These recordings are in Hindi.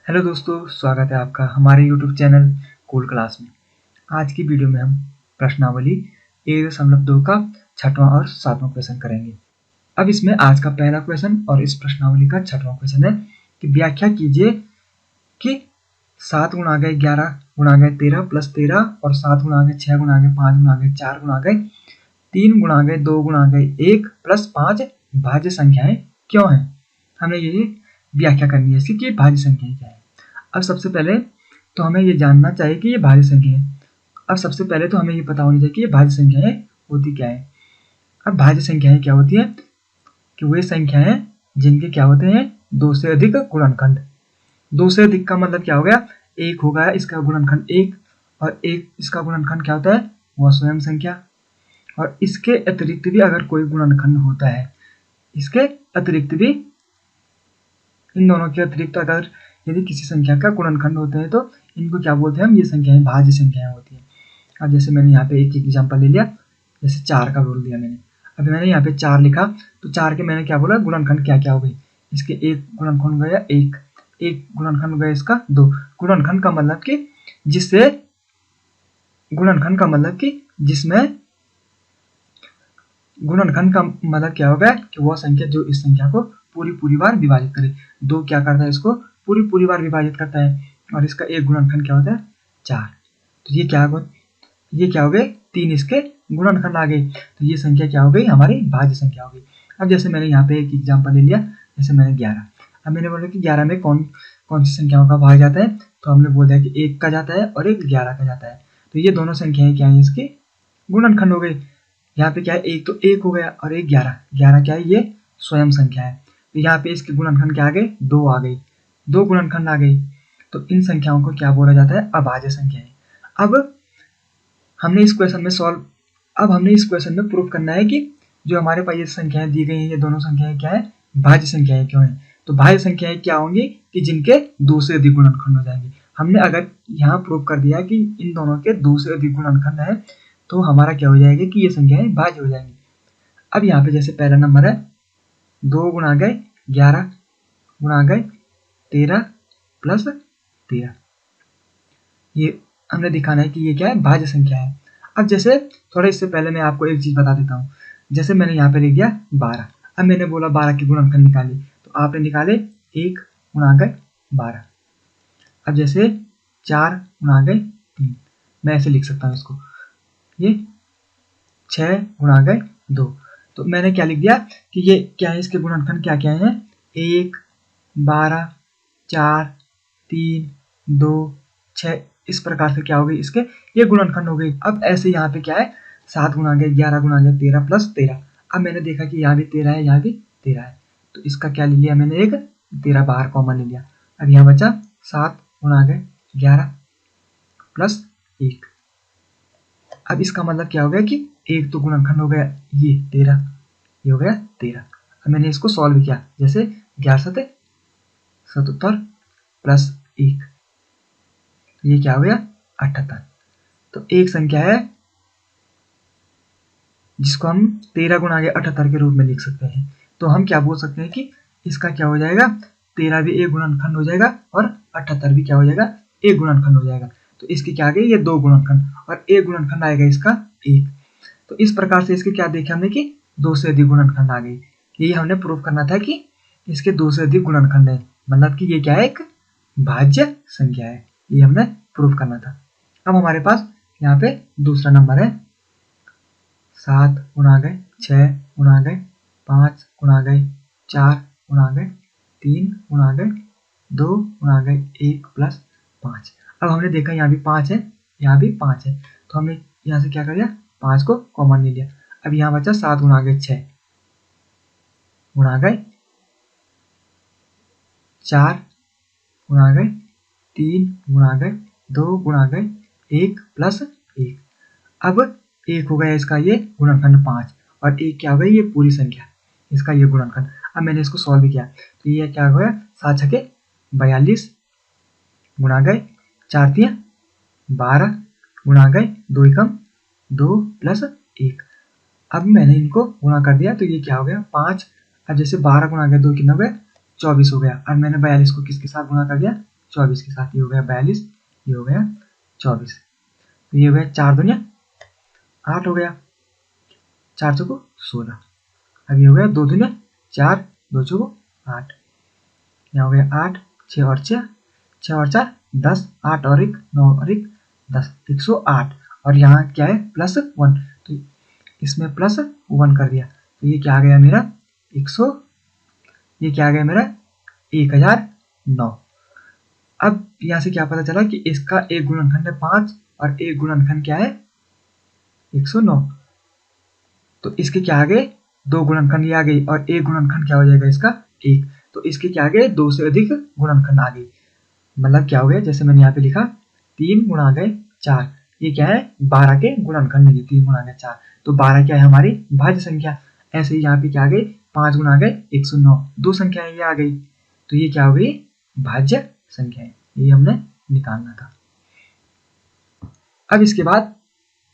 हेलो दोस्तों, स्वागत है आपका हमारे यूट्यूब चैनल कूल क्लास में। आज की वीडियो में हम प्रश्नावली 1.2 का छठवां और सातवां क्वेश्चन करेंगे। अब इसमें आज का पहला क्वेश्चन और इस प्रश्नावली का छठवां क्वेश्चन है कि व्याख्या कीजिए कि 7 गुणा गए 11 गुणा गए 13 प्लस 13 और 7 गुणा गए 6 गुणा गए 5 गुणा गए 4 गुणा गए 3 गुणा गए 2 गुणा गए 1 प्लस 5 भाज्य संख्याएं क्यों हैं। हमें ये व्याख्या करनी है इसकी कि भाज्य संख्याएं क्या है। अब सबसे पहले तो हमें ये जानना चाहिए कि ये भाज्य संख्या है। अब सबसे पहले तो हमें ये पता होनी चाहिए कि ये भाज्य संख्याएं होती क्या है। अब भाज्य संख्याएं क्या होती है कि वे संख्याएं जिनके क्या होते हैं दो से अधिक गुणनखंड। दो से अधिक का मतलब क्या हो गया, एक हो गया इसका गुणनखंड एक, और एक इसका गुणनखंड क्या होता है वह स्वयं संख्या। और इसके अतिरिक्त भी अगर कोई गुणनखंड होता है, इसके अतिरिक्त भी इन दोनों के अतिरिक्त अगर यदि किसी संख्या का गुणनखंड होते हैं तो इनको क्या बोलते हैं हम, ये संख्याएं भाज्य संख्याएं होती हैं। अब जैसे मैंने यहाँ पे एक एग्जांपल ले लिया, जैसे 4 का बोल दिया मैंने। अभी मैंने यहाँ पे 4 लिखा तो 4 के मैंने क्या बोला, गुणनखंड क्या क्या हो गई, इसके एक गुणनखंड गया एक गुणनखंड गया इसका 2। गुणनखंड का मतलब कि जिससे गुणनखंड का मतलब कि जिसमें गुणनखंड का मतलब क्या होगा कि वह संख्या जो इस संख्या को पूरी बार विभाजित करे। 2 क्या करता है, इसको पूरी बार विभाजित करता है, और इसका एक गुणनखंड क्या होता है 4। तो ये क्या हो गए 3 इसके गुणनखंड आ गए। तो ये संख्या क्या हो गई, हमारी भाज्य संख्या हो गई। अब जैसे मैंने यहाँ पे एक एग्जांपल ले लिया, जैसे मैंने 11। अब मैंने बोला कि 11 में कौन सी संख्याओं का भाग जाता है, तो हमने बोल दिया कि 1 का जाता है और एक 11 का जाता है। तो ये दोनों संख्याएं क्या है, इसके गुणनखंड हो गए। यहाँ पे क्या है, एक तो 1 हो गया और एक 11। 11 क्या है, ये स्वयं संख्या है। तो यहाँ पे इसके गुणनखंड क्या आ गए, 2 आ गई, 2 गुणनखंड आ गई। तो इन संख्याओं को क्या बोला जाता है, अभाज्य संख्याएं। अब हमने इस क्वेश्चन में प्रूफ करना है कि जो हमारे पास ये संख्याएं दी गई हैं, ये दोनों संख्याएं क्या है, भाज्य संख्याएं क्यों है। तो भाज्य संख्याएं क्या होंगी कि जिनके 2 से अधिक गुणनखंड हो जाएंगे। हमने अगर यहाँ प्रूफ कर दिया कि इन दोनों के 2 से अधिक गुणनखंड है तो हमारा क्या हो जाएगा कि ये संख्याएं भाज्य हो जाएंगी। अब यहाँ पे जैसे पहला नंबर है 2 गुणा गए 11 गुणा गए 13 प्लस 13, ये हमने दिखाना है कि ये क्या है, भाज्य संख्या है। अब जैसे थोड़ा इससे पहले मैं आपको एक चीज बता देता हूँ। जैसे मैंने यहाँ पे लिख दिया 12। अब मैंने बोला 12 के गुणनखंड निकाले, तो आपने निकाले 1 गुणा गए 12। अब जैसे 4 गुणा गए 3, मैं ऐसे लिख सकता हूँ इसको, ये 6 गुणा गए 2। तो मैंने क्या लिख दिया कि ये क्या है, इसके गुणनखंड क्या क्या है, 1 12 4 3 2 6, इस प्रकार से क्या हो गई, इसके ये गुणनखंड हो गई। अब ऐसे यहाँ पे क्या है, 7 गुणा गए 11 गुणा गए 13 प्लस 13। अब मैंने देखा कि यहाँ भी 13 है, यहाँ भी 13 है, तो इसका क्या ले लिया मैंने, एक 13 बाहर कॉमन ले लिया। अब यहाँ बचा 7 गुणा गए 11 प्लस 1। अब इसका मतलब क्या हो गया कि एक तो गुणनखंड हो गया ये 13, ये हो गया 13। अब मैंने इसको सॉल्व किया, जैसे 11 7 77 प्लस 1, ये क्या हो गया 78। तो एक संख्या है जिसको हम 13 गुणा के 78 के रूप में लिख सकते हैं। तो हम क्या बोल सकते हैं कि इसका क्या हो जाएगा, 13 भी एक गुणनखंड हो जाएगा और 78 भी क्या हो जाएगा, एक गुणनखंड हो जाएगा। तो इसके क्या आ गए, ये 2 गुणनखंड और एक गुणनखंड आएगा इसका 1। तो इस प्रकार से इसके क्या देखे हमने कि 2 से अधिक गुणनखंड आ गई। यही हमने प्रूफ करना था कि इसके 2 से अधिक गुणनखंड है, मतलब कि ये क्या है, एक भाज्य संख्या है। ये हमने प्रूफ करना था। अब हमारे पास यहाँ पे दूसरा नंबर है 7 गुणा गए 6 गुणा गए 5 गुणा गए 4 गुणा गए 3 गुणा गए 2 गुणा गए 1 प्लस 5। अब हमने देखा यहाँ भी 5 है, यहाँ भी 5 है, तो हमने यहाँ से क्या कर दिया, 5 को कॉमन ले लिया। अब यहाँ बचा 7 गुणा गए 6 गुणा गए 4 गुणा गए 3 गुणा गए 2 गुणा गए 1 प्लस 1। अब 1 हो गया इसका ये गुणनखंड 5, और 1 क्या हो गया, ये पूरी संख्या इसका ये गुणनखंड। अब मैंने इसको सॉल्व किया तो ये क्या हो गया, 7 छके 42 गुणा गए 4 3 12 गुणा गए 2 एकम 2 प्लस 1। अब मैंने इनको गुणा कर दिया तो ये क्या हो गया 5। अब जैसे 12 गुणा गया 2 कितना हो गया 24 हो गया। अब मैंने 42 को किसके साथ गुणा कर दिया, 24 के साथ। ये हो गया 42, ये हो गया 24। तो ये हो गया 4 दूनी 8 हो गया, 4 चौको 16। अब ये हो गया 2 दूनी 4, 2 चौको 8। यहाँ हो गया 8, 6 और 6, 6 और 4 10, 8 और 1 9 और 1 10, 108। और यहाँ क्या है +1, तो इसमें +1 कर दिया। तो ये क्या आ गया मेरा 100, ये क्या आ गया मेरा 1009। अब यहाँ से क्या पता चला कि इसका एक गुणनखंड है 5 और एक गुणनखंड क्या है 109। तो इसके क्या आ गए 2 गुणनखंड ये आ गई, और एक गुणनखंड क्या हो जाएगा इसका 1। तो इसके क्या आ गए 2 से अधिक गुणनखंड आ गई। मतलब क्या हो गया, जैसे मैंने यहाँ पे लिखा 3 गुणा गए 4, ये क्या है 12 के गुणनखंड है 3 गुणा गए 4। तो 12 क्या है हमारी भाज्य संख्या। ऐसे ही यहाँ पे क्या आ गई 5 गुणा गए 109, 2 संख्याएं ये आ गई, तो ये क्या हो गई भाज्य संख्याएं। ये हमने निकालना था। अब इसके बाद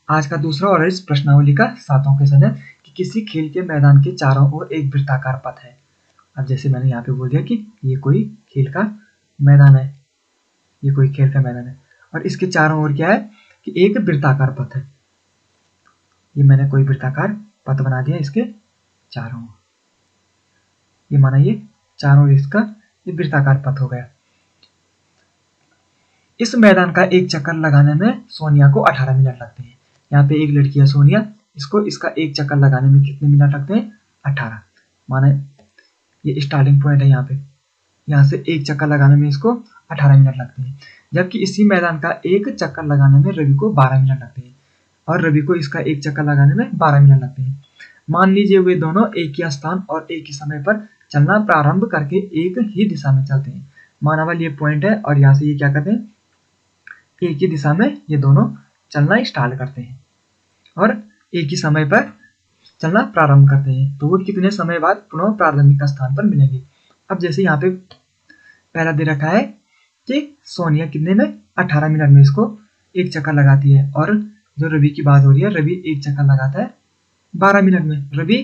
आज का दूसरा और इस प्रश्नावली का 7वां क्वेश्चन है कि किसी खेल के मैदान के चारों ओर एक वृत्ताकार पथ है। अब जैसे मैंने यहाँ पे बोल दिया कि ये कोई खेल का मैदान है, ये कोई खेल का मैदान है, और इसके चारों ओर क्या है कि एक वृत्ताकार पथ है। ये मैंने कोई वृत्ताकार पथ बना दिया इसके चारों ओर, ये माना ये चारों ओर इसका ये वृत्ताकार पथ हो गया। इस मैदान का एक चक्कर लगाने में सोनिया को 18 मिनट लगते हैं। यहाँ पे एक लड़की है सोनिया, इसको इसका एक चक्कर लगाने में कितने मिनट लगते हैं 18। माने ये स्टार्टिंग पॉइंट है, यहाँ पे यहाँ से एक चक्कर लगाने में इसको 18 मिनट लगते हैं। जबकि इसी मैदान का एक चक्कर लगाने में रवि को 12 मिनट लगते हैं, और रवि को इसका एक चक्कर लगाने में 12 मिनट लगते हैं। मान लीजिए वे दोनों एक ही स्थान और एक ही समय पर चलना प्रारंभ करके एक ही दिशा में चलते हैं। माना वाला ये पॉइंट है, और यहाँ से ये क्या करते हैं एक ही दिशा में ये दोनों चलना स्टार्ट करते हैं और एक ही समय पर चलना प्रारंभ करते हैं। तो वो कितने समय बाद पुनः प्रारंभिक स्थान पर मिलेंगे। अब जैसे यहाँ पे पहला दे रखा है कि सोनिया कितने में 18 मिनट में इसको एक चक्कर लगाती है, और जो रवि की बात हो रही है रवि एक चक्कर लगाता है 12 मिनट में। रवि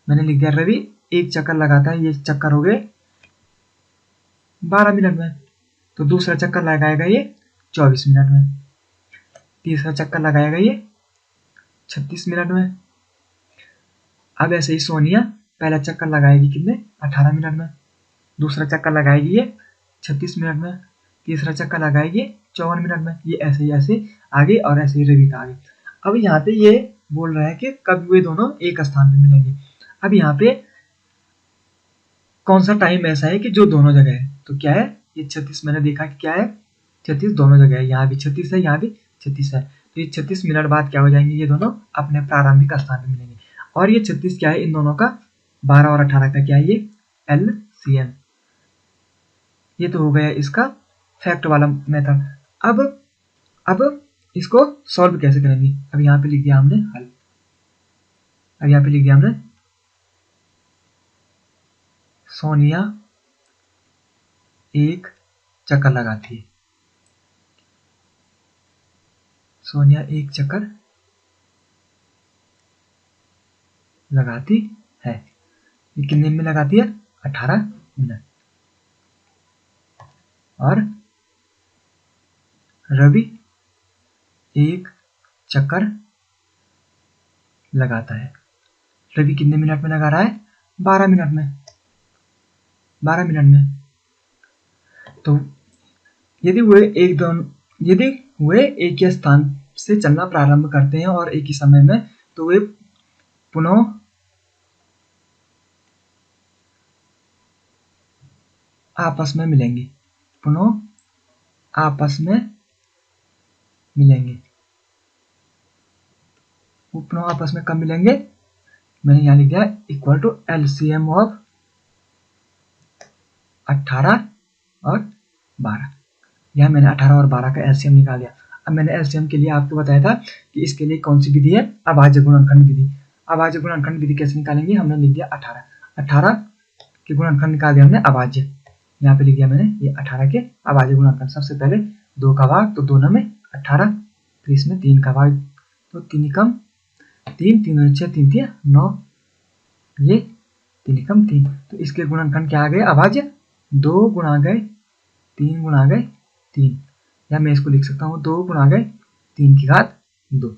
मैंने लिख दिया रवि एक चक्कर लगाता है, ये चक्कर हो गए 12 मिनट में। तो दूसरा चक्कर लगाएगा ये 24 मिनट में, तीसरा चक्कर लगाएगा ये 36 मिनट में। अब ऐसे ही सोनिया पहला चक्कर लगाएगी कितने 18 मिनट में, दूसरा चक्कर लगाएगी ये 36 मिनट में, तीसरा चक्कर लगाएगी 54 मिनट में। ये ऐसे आगे और ऐसे ही रवि का आगे। अब यहाँ पे ये बोल रहा है कि कब वे दोनों एक स्थान पे मिलेंगे। अब यहाँ पे कौन सा टाइम ऐसा है कि जो दोनों जगह है, तो क्या है ये 36 मैंने देखा कि क्या है 36 दोनों जगह है, यहाँ भी 36 है यहाँ भी 36 है। तो ये 36 मिनट बाद क्या हो जाएंगे ये दोनों अपने प्रारंभिक स्थान पे मिलेंगे। और ये 36 क्या है इन दोनों का 12 और 18 का क्या है ये LCM। ये तो हो गया इसका फैक्ट वाला मेथड। अब इसको सॉल्व कैसे करेंगे। अब यहाँ पे लिख दिया हमने हल। अब यहाँ पे लिख दिया हमने सोनिया एक चक्कर लगाती है, सोनिया एक चक्कर लगाती है। ये कितने में लगाती है 18 मिनट। और रवि एक चक्कर लगाता है, रवि कितने मिनट में लगा रहा है 12 मिनट में, 12 मिनट में। तो यदि वे एक ही स्थान से चलना प्रारंभ करते हैं और एक ही समय में, तो वे पुनः आपस में मिलेंगे, पुनः आपस में मिलेंगे। वो पुनः आपस में कब मिलेंगे, मैंने यहाँ लिख दिया इक्वल टू LCM ऑफ 18 और 12। यहाँ मैंने 18 और 12 का LCM निकाल दिया। अब मैंने LCM के लिए आपको बताया था कि इसके लिए कौन सी विधि है, अभाज्य गुणनखंड विधि। अभाज्य गुणनखंड विधि कैसे निकालेंगे, हमने लिख दिया 18 के गुणनखंड निकाल दिया हमने अभाज्य। यहाँ पे लिख दिया मैंने ये 18 के अभाज्य गुणनखंड। सबसे पहले 2 का भाग तो 2 में 18, फिर इसमें 3 का भाग तो 3 कम 3, 3 6 3 3 9, ये 3 कम 3। तो इसके गुणनखंड क्या आ गए अभाज्य 2 गुणा गए 3 गुणा गए 3, या मैं इसको लिख सकता हूँ 2 गुणा गए 3 की घात 2।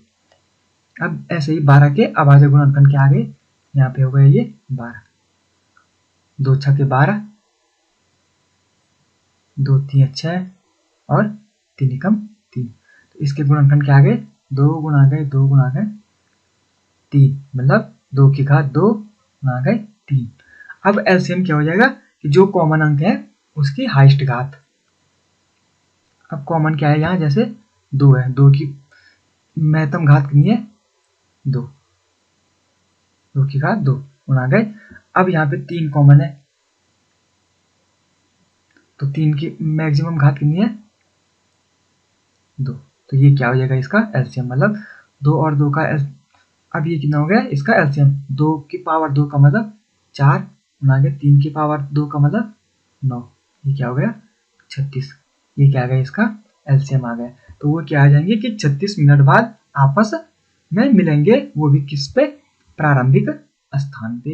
अब ऐसे ही 12 के अभाज्य गुणनखंड क्या आ गए, यहाँ पे हो गए ये 12, 2 छक्के 12, 2 3 6 और 3 एकम 3। तो इसके गुणनखंड क्या आ गए, 2 गुणा गए 2 गुणा गए 3, मतलब 2 की घात 2 गुणा गए 3। अब एलसीएम क्या हो जाएगा कि जो कॉमन अंक है उसकी हाईएस्ट घात। अब कॉमन क्या है यहाँ, जैसे 2 है, 2 की महत्तम घात कितनी है 2, 2 की घात 2 गुणा गए। अब यहाँ पे 3 कॉमन है, तो 3 की मैक्सिमम घात कितनी है 2, तो ये क्या हो जाएगा इसका एलसीएम, मतलब 2 और 2 का अब ये कितना हो गया इसका एलसीएम, 2 की पावर 2 का मतलब 4 गुणा गया 3 की पावर 2 का मतलब 9, ये क्या हो गया 36। ये क्या आ गया इसका एलसीएम आ गया। तो वो क्या आ जाएंगे कि 36 मिनट बाद आपस में मिलेंगे, वो भी किस पे, प्रारंभिक स्थान पे।